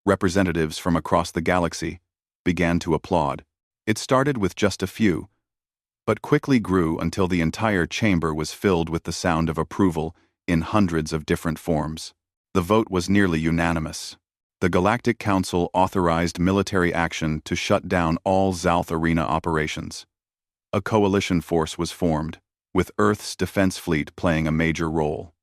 representatives from across the galaxy began to applaud. It started with just a few, but quickly grew until the entire chamber was filled with the sound of approval in hundreds of different forms. The vote was nearly unanimous. The Galactic Council authorized military action to shut down all Zalth Arena operations. A coalition force was formed, with Earth's defense fleet playing a major role.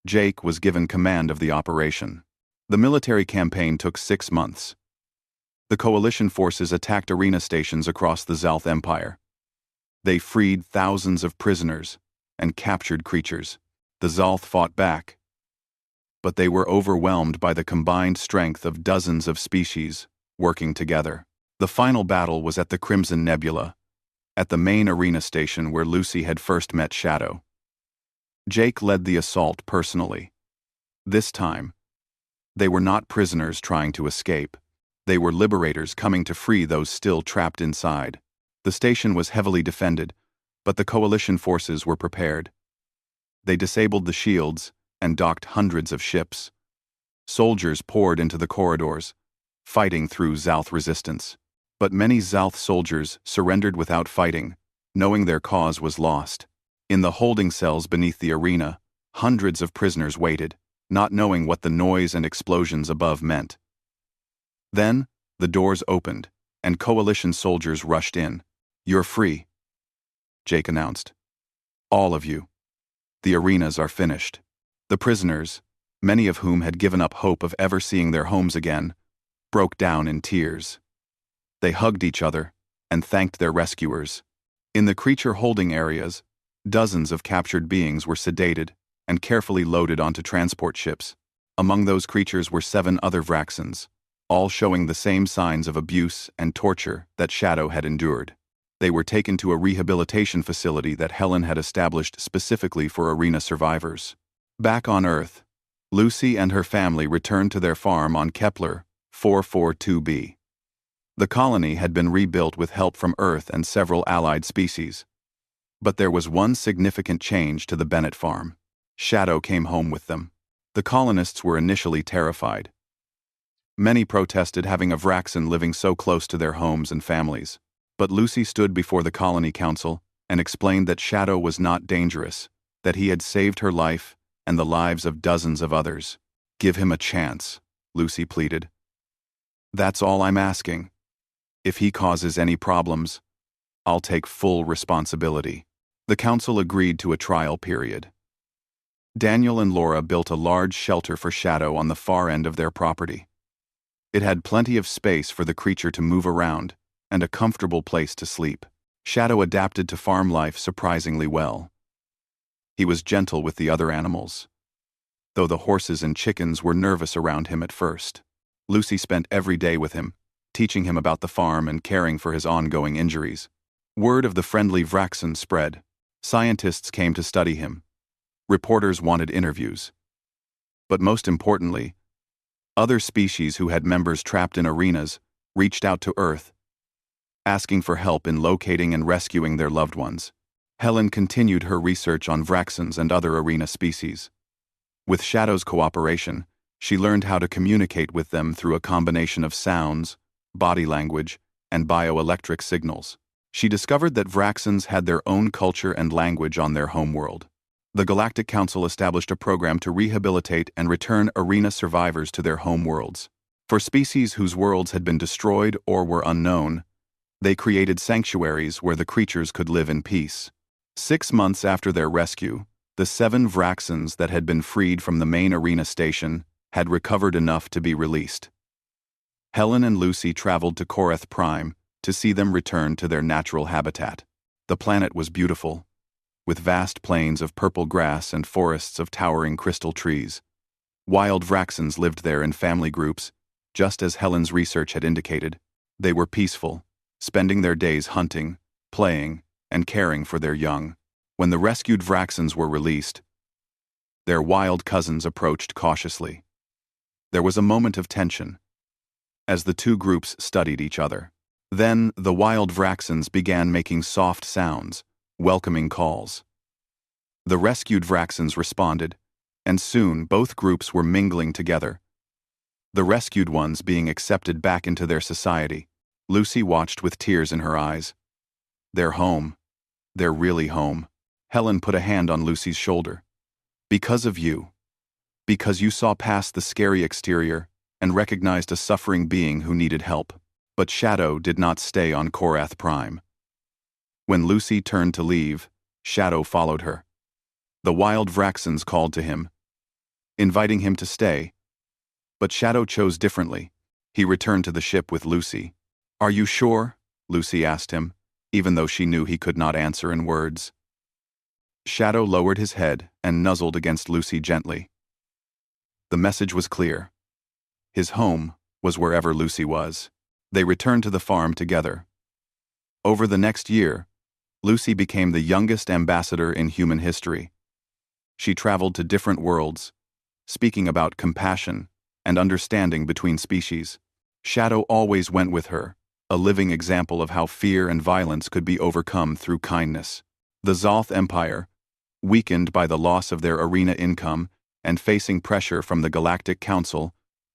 Jake was given command of the operation. The military campaign took 6 months. The coalition forces attacked arena stations across the Zalth Empire. They freed thousands of prisoners and captured creatures. The Zalth fought back, but they were overwhelmed by the combined strength of dozens of species working together. The final battle was at the Crimson Nebula, at the main arena station where Lucy had first met Shadow. Jake led the assault personally. This time, they were not prisoners trying to escape. They were liberators coming to free those still trapped inside. The station was heavily defended, but the coalition forces were prepared. They disabled the shields and docked hundreds of ships. Soldiers poured into the corridors, fighting through Zalth resistance. But many Zalth soldiers surrendered without fighting, knowing their cause was lost. In the holding cells beneath the arena, hundreds of prisoners waited, not knowing what the noise and explosions above meant. Then, the doors opened, and coalition soldiers rushed in. "You're free," Jake announced. "All of you. The arenas are finished." The prisoners, many of whom had given up hope of ever seeing their homes again, broke down in tears. They hugged each other and thanked their rescuers. In the creature holding areas, dozens of captured beings were sedated and carefully loaded onto transport ships. Among those creatures were 7 other Vraxans, all showing the same signs of abuse and torture that Shadow had endured. They were taken to a rehabilitation facility that Helen had established specifically for arena survivors. Back on Earth, Lucy and her family returned to their farm on Kepler 442b. The colony had been rebuilt with help from Earth and several allied species. But there was one significant change to the Bennett farm. Shadow came home with them. The colonists were initially terrified. Many protested having a Vraxan living so close to their homes and families. But Lucy stood before the colony council and explained that Shadow was not dangerous, that he had saved her life and the lives of dozens of others. "Give him a chance," Lucy pleaded. "That's all I'm asking. If he causes any problems, I'll take full responsibility." The council agreed to a trial period. Daniel and Laura built a large shelter for Shadow on the far end of their property. It had plenty of space for the creature to move around and a comfortable place to sleep. Shadow adapted to farm life surprisingly well. He was gentle with the other animals, though the horses and chickens were nervous around him at first. Lucy spent every day with him, teaching him about the farm and caring for his ongoing injuries. Word of the friendly Vraxan spread. Scientists came to study him. Reporters wanted interviews. But most importantly, other species who had members trapped in arenas reached out to Earth, asking for help in locating and rescuing their loved ones. Helen continued her research on Vraxans and other arena species. With Shadow's cooperation, she learned how to communicate with them through a combination of sounds, body language, and bioelectric signals. She discovered that Vraxans had their own culture and language on their homeworld. The Galactic Council established a program to rehabilitate and return arena survivors to their homeworlds. For species whose worlds had been destroyed or were unknown, they created sanctuaries where the creatures could live in peace. 6 months after their rescue, the 7 Vraxans that had been freed from the main arena station had recovered enough to be released. Helen and Lucy traveled to Korath Prime to see them return to their natural habitat. The planet was beautiful, with vast plains of purple grass and forests of towering crystal trees. Wild Vraxans lived there in family groups, just as Helen's research had indicated. They were peaceful, spending their days hunting, playing, and caring for their young. When the rescued Vraxans were released, their wild cousins approached cautiously. There was a moment of tension, as the two groups studied each other. Then the wild Vraxans began making soft sounds, welcoming calls. The rescued Vraxans responded, and soon both groups were mingling together, the rescued ones being accepted back into their society. Lucy watched with tears in her eyes. "They're home. They're really home." Helen put a hand on Lucy's shoulder. "Because of you. Because you saw past the scary exterior and recognized a suffering being who needed help." But Shadow did not stay on Korath Prime. When Lucy turned to leave, Shadow followed her. The wild Vraxans called to him, inviting him to stay. But Shadow chose differently. He returned to the ship with Lucy. "Are you sure?" Lucy asked him, even though she knew he could not answer in words. Shadow lowered his head and nuzzled against Lucy gently. The message was clear. His home was wherever Lucy was. They returned to the farm together. Over the next year, Lucy became the youngest ambassador in human history. She traveled to different worlds, speaking about compassion and understanding between species. Shadow always went with her, a living example of how fear and violence could be overcome through kindness. The Zoth Empire, weakened by the loss of their arena income and facing pressure from the Galactic Council,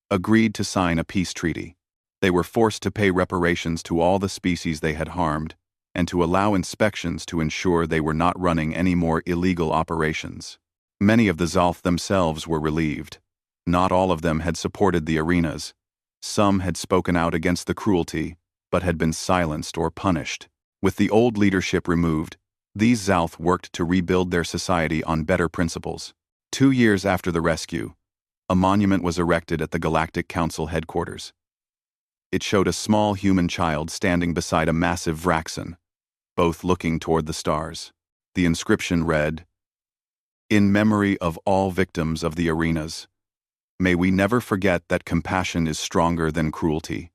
agreed to sign a peace treaty. They were forced to pay reparations to all the species they had harmed, and to allow inspections to ensure they were not running any more illegal operations. Many of the Zoth themselves were relieved. Not all of them had supported the arenas. Some had spoken out against the cruelty, but had been silenced or punished. With the old leadership removed, these Zoth worked to rebuild their society on better principles. 2 years after the rescue, a monument was erected at the Galactic Council headquarters. It showed a small human child standing beside a massive Vraxon, both looking toward the stars. The inscription read, "In memory of all victims of the arenas, may we never forget that compassion is stronger than cruelty,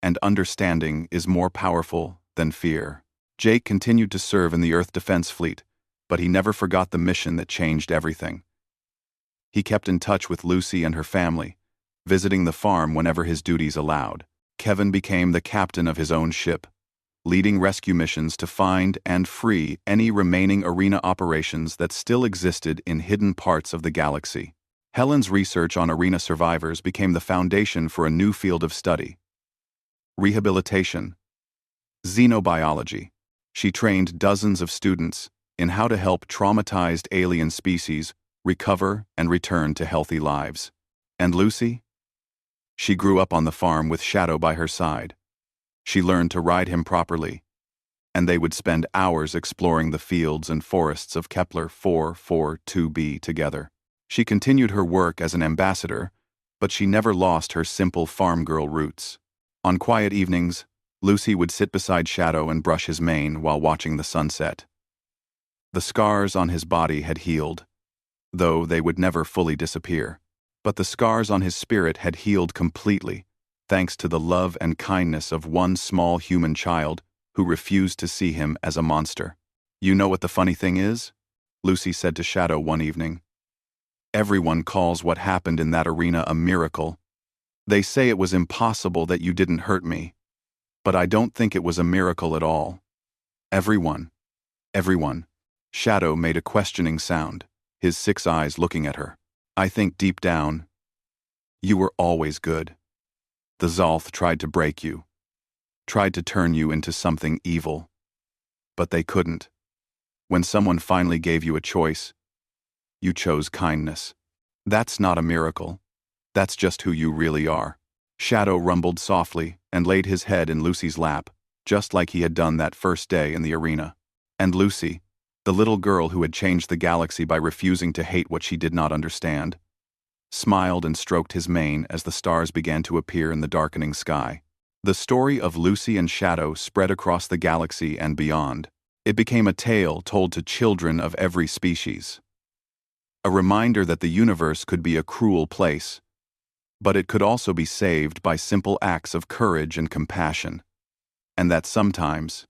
and understanding is more powerful than fear." Jake continued to serve in the Earth Defense Fleet, but he never forgot the mission that changed everything. He kept in touch with Lucy and her family, visiting the farm whenever his duties allowed. Kevin became the captain of his own ship, leading rescue missions to find and free any remaining arena operations that still existed in hidden parts of the galaxy. Helen's research on arena survivors became the foundation for a new field of study: rehabilitation, xenobiology. She trained dozens of students in how to help traumatized alien species recover and return to healthy lives. And Lucy? She grew up on the farm with Shadow by her side. She learned to ride him properly, and they would spend hours exploring the fields and forests of Kepler 442b together. She continued her work as an ambassador, but she never lost her simple farm girl roots. On quiet evenings, Lucy would sit beside Shadow and brush his mane while watching the sunset. The scars on his body had healed, though they would never fully disappear. But the scars on his spirit had healed completely, thanks to the love and kindness of one small human child who refused to see him as a monster. "You know what the funny thing is?" Lucy said to Shadow one evening. "Everyone calls what happened in that arena a miracle. They say it was impossible that you didn't hurt me. But I don't think it was a miracle at all. Everyone. Shadow made a questioning sound, his 6 eyes looking at her. "I think deep down, you were always good. The Zoth tried to break you, tried to turn you into something evil. But they couldn't. When someone finally gave you a choice, you chose kindness. That's not a miracle. That's just who you really are." Shadow rumbled softly and laid his head in Lucy's lap, just like he had done that first day in the arena. And Lucy, the little girl who had changed the galaxy by refusing to hate what she did not understand, smiled and stroked his mane as the stars began to appear in the darkening sky. The story of Lucy and Shadow spread across the galaxy and beyond. It became a tale told to children of every species. A reminder that the universe could be a cruel place, but it could also be saved by simple acts of courage and compassion, and that sometimes,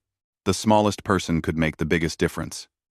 the smallest person could make the biggest difference.